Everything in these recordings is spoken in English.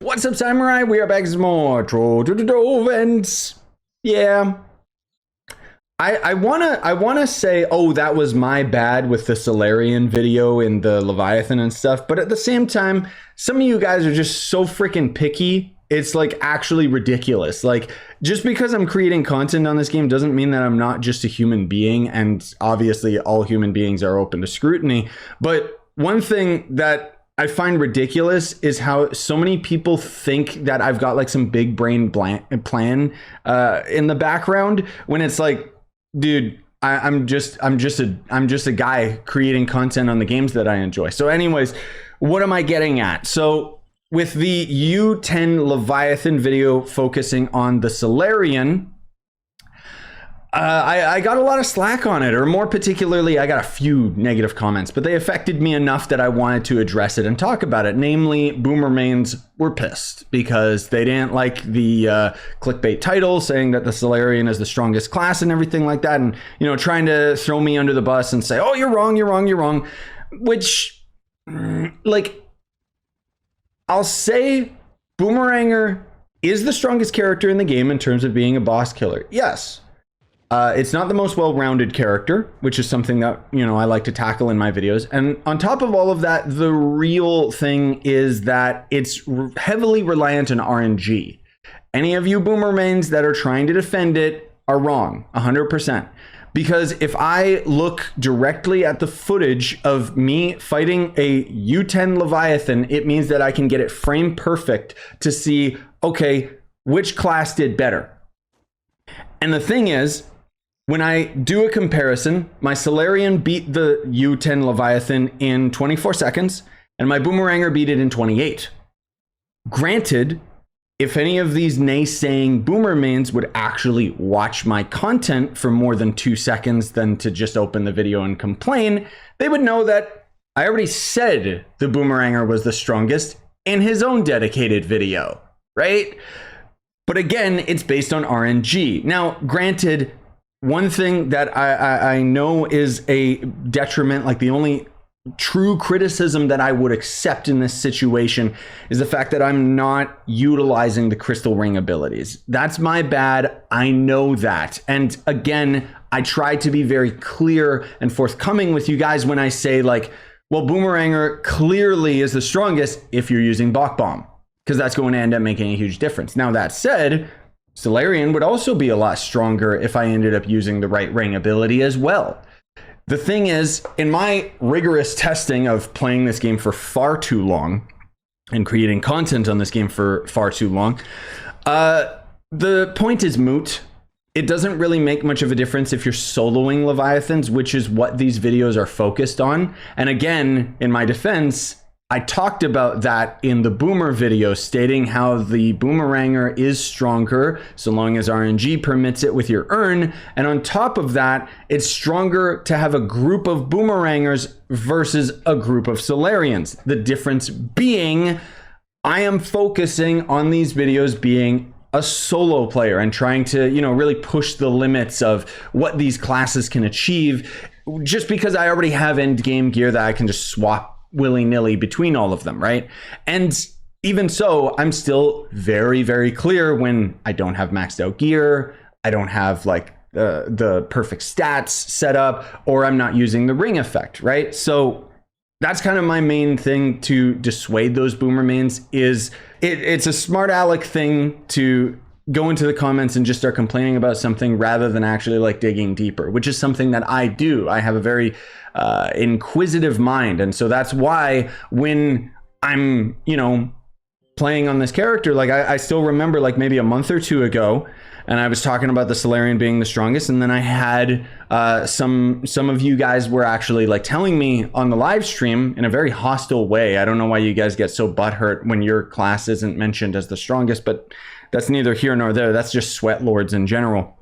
What's up, Samurai? We are back with more Trove, and yeah, I wanna say, oh, that was my bad with the Solarion video and the Leviathan and stuff. But at the same time, some of you guys are just so freaking picky. It's like actually ridiculous. Like, just because I'm creating content on this game doesn't mean that I'm not just a human being. And obviously, all human beings are open to scrutiny. But one thing that I find ridiculous is how so many people think that I've got like some big brain plan in the background, when it's like, dude, I'm just a guy creating content on the games that I enjoy. So anyways, what am I getting at? So with the U10 Leviathan video focusing on the Solarion, I got a lot of slack on it, or more particularly, I got a few negative comments, but they affected me enough that I wanted to address it and talk about it. Namely, Boomeranger were pissed because they didn't like the clickbait title saying that the Solarion is the strongest class and everything like that, and trying to throw me under the bus and say, oh, you're wrong, which, like, I'll say Boomeranger is the strongest character in the game in terms of being a boss killer. Yes. It's not the most well-rounded character, which is something that, I like to tackle in my videos. And on top of all of that, the real thing is that it's heavily reliant on RNG. Any of you Boomermains that are trying to defend it are wrong, 100%. Because if I look directly at the footage of me fighting a U10 Leviathan, it means that I can get it frame perfect to see, okay, which class did better. And the thing is, when I do a comparison, my Solarion beat the U10 Leviathan in 24 seconds, and my Boomeranger beat it in 28. Granted, if any of these naysaying Boomermains would actually watch my content for more than 2 seconds than to just open the video and complain, they would know that I already said the Boomeranger was the strongest in his own dedicated video, right? But again, it's based on RNG. Now, granted, one thing that I know is a detriment, like the only true criticism that I would accept in this situation, is the fact that I'm not utilizing the crystal ring abilities. That's my bad. I know that. And again, I try to be very clear and forthcoming with you guys when I say, like, well, Boomeranger clearly is the strongest if you're using Bach Bomb, because that's going to end up making a huge difference. Now, that said, Solarion would also be a lot stronger if I ended up using the right ring ability as well. The thing is, in my rigorous testing of playing this game for far too long and creating content on this game for far too long, the point is moot. It doesn't really make much of a difference if you're soloing Leviathans, which is what these videos are focused on. And again, in my defense, I talked about that in the Boomer video, stating how the Boomeranger is stronger so long as RNG permits it with your urn. And on top of that, it's stronger to have a group of Boomerangers versus a group of Solarions. The difference being, I am focusing on these videos being a solo player and trying to, really push the limits of what these classes can achieve, just because I already have end game gear that I can just swap willy-nilly between all of them, right? And even so, I'm still very, very clear when I don't have maxed out gear, I don't have like the perfect stats set up, or I'm not using the ring effect, right? So that's kind of my main thing to dissuade those Boomermains. Is it's a smart aleck thing to go into the comments and just start complaining about something rather than actually like digging deeper, which is something that I do. I have a very inquisitive mind, and so that's why when I'm playing on this character, like I still remember like maybe a month or two ago, and I was talking about the Solarion being the strongest, and then I had some of you guys were actually like telling me on the live stream in a very hostile way. I don't know why you guys get so butthurt when your class isn't mentioned as the strongest, but that's neither here nor there. That's just sweat lords in general.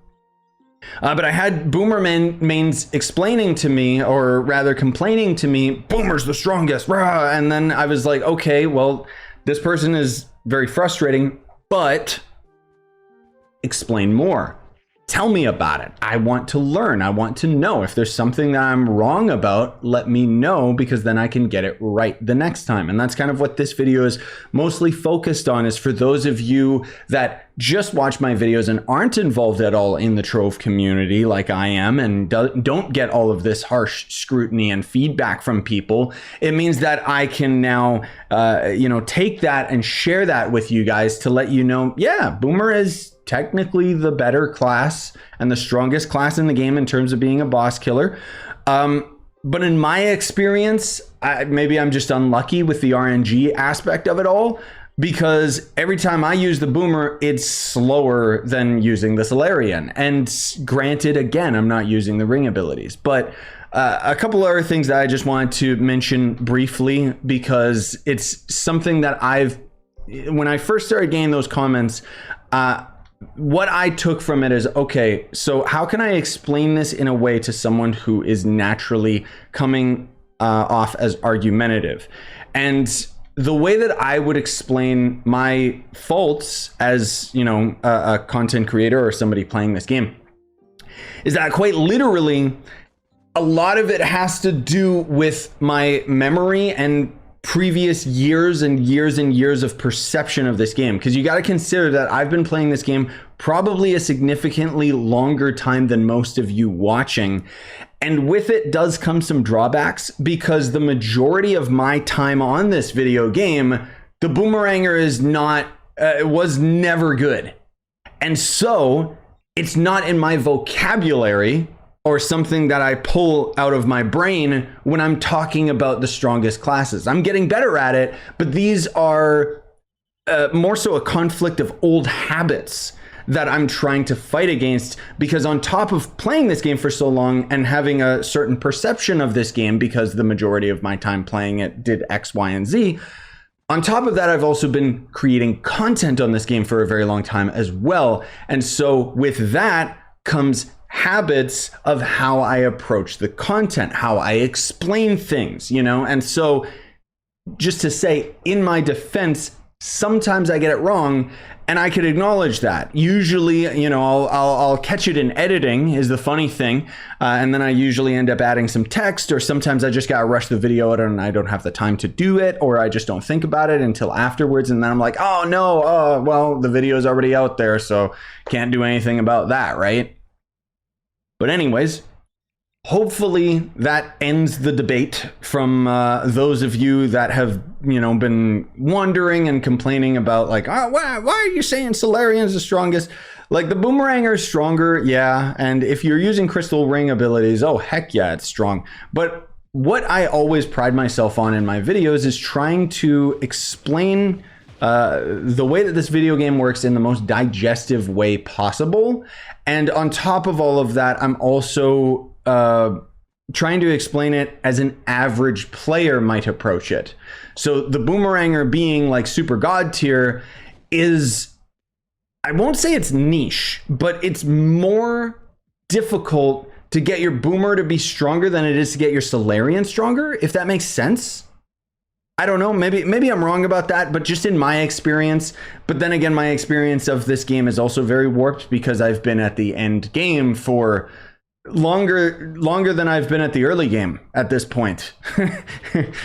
But I had Boomermains explaining to me, or rather complaining to me, Boomer's the strongest, rah! And then I was like, okay, well, this person is very frustrating, but explain more. tell me about it. I want to learn. I want to know. If there's something that I'm wrong about, let me know, because then I can get it right the next time. And that's kind of what this video is mostly focused on, is for those of you that just watch my videos and aren't involved at all in the Trove community like I am, and don't get all of this harsh scrutiny and feedback from people. It means that I can now, take that and share that with you guys to let you know, yeah, Boomer is technically the better class and the strongest class in the game in terms of being a boss killer. But in my experience, maybe I'm just unlucky with the RNG aspect of it all, because every time I use the Boomer, it's slower than using the Solarion. And granted, again, I'm not using the ring abilities, but a couple other things that I just wanted to mention briefly, because it's something that when I first started getting those comments, what I took from it is, okay, so how can I explain this in a way to someone who is naturally coming off as argumentative? And the way that I would explain my faults as, a content creator or somebody playing this game is that quite literally, a lot of it has to do with my memory and previous years and years and years of perception of this game. Because you got to consider that I've been playing this game probably a significantly longer time than most of you watching. And with it does come some drawbacks, because the majority of my time on this video game, the Boomeranger is not, was never good. And so it's not in my vocabulary or something that I pull out of my brain when I'm talking about the strongest classes. I'm getting better at it, but these are more so a conflict of old habits that I'm trying to fight against, because on top of playing this game for so long and having a certain perception of this game, because the majority of my time playing it did X, Y, and Z, on top of that, I've also been creating content on this game for a very long time as well. And so with that comes habits of how I approach the content, how I explain things, and so just to say, in my defense, sometimes I get it wrong, and I could acknowledge that. Usually, I'll catch it in editing is the funny thing, and then I usually end up adding some text, or sometimes I just gotta rush the video out and I don't have the time to do it, or I just don't think about it until afterwards, and then I'm like, oh no, well, the video's already out there, so can't do anything about that, right? But anyways, hopefully that ends the debate from those of you that have, been wondering and complaining about, like, oh, why are you saying Solarion's the strongest? Like, the Boomeranger is stronger, yeah. And if you're using crystal ring abilities, oh, heck yeah, it's strong. But what I always pride myself on in my videos is trying to explain the way that this video game works in the most digestive way possible. And on top of all of that, I'm also trying to explain it as an average player might approach it. So the Boomeranger being like super god tier is, I won't say it's niche, but it's more difficult to get your Boomer to be stronger than it is to get your Solarion stronger, if that makes sense. I don't know, maybe I'm wrong about that, but just in my experience. But then again, my experience of this game is also very warped, because I've been at the end game for longer than I've been at the early game at this point.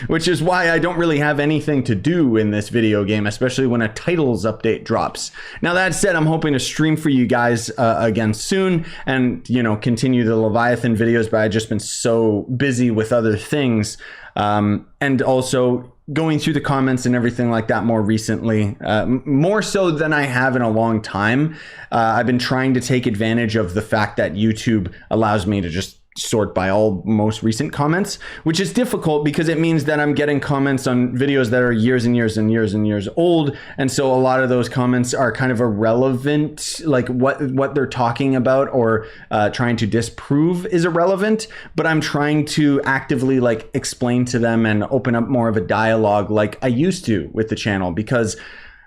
Which is why I don't really have anything to do in this video game, especially when a titles update drops. Now that said, I'm hoping to stream for you guys again soon, and continue the Leviathan videos, but I've just been so busy with other things, and also going through the comments and everything like that more recently, more so than I have in a long time. I've been trying to take advantage of the fact that YouTube allows me to just sort by all most recent comments, which is difficult because it means that I'm getting comments on videos that are years and years and years and years old. And so a lot of those comments are kind of irrelevant, like what they're talking about or trying to disprove is irrelevant. But I'm trying to actively like explain to them and open up more of a dialogue like I used to with the channel, because,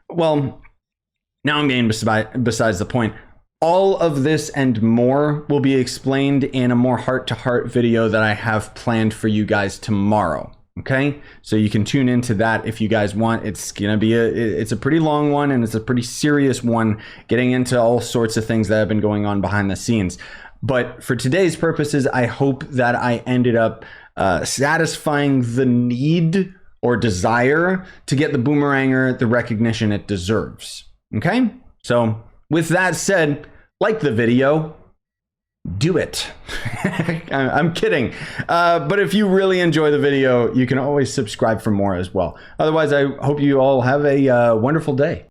well, now I'm getting besides the point. All of this and more will be explained in a more heart-to-heart video that I have planned for you guys tomorrow. Okay, so you can tune into that if you guys want. It's gonna be it's a pretty long one, and it's a pretty serious one, getting into all sorts of things that have been going on behind the scenes. But for today's purposes, I hope that I ended up satisfying the need or desire to get the Boomeranger the recognition it deserves. Okay, so with that said, like the video, do it. I'm kidding. But if you really enjoy the video, you can always subscribe for more as well. Otherwise, I hope you all have a wonderful day.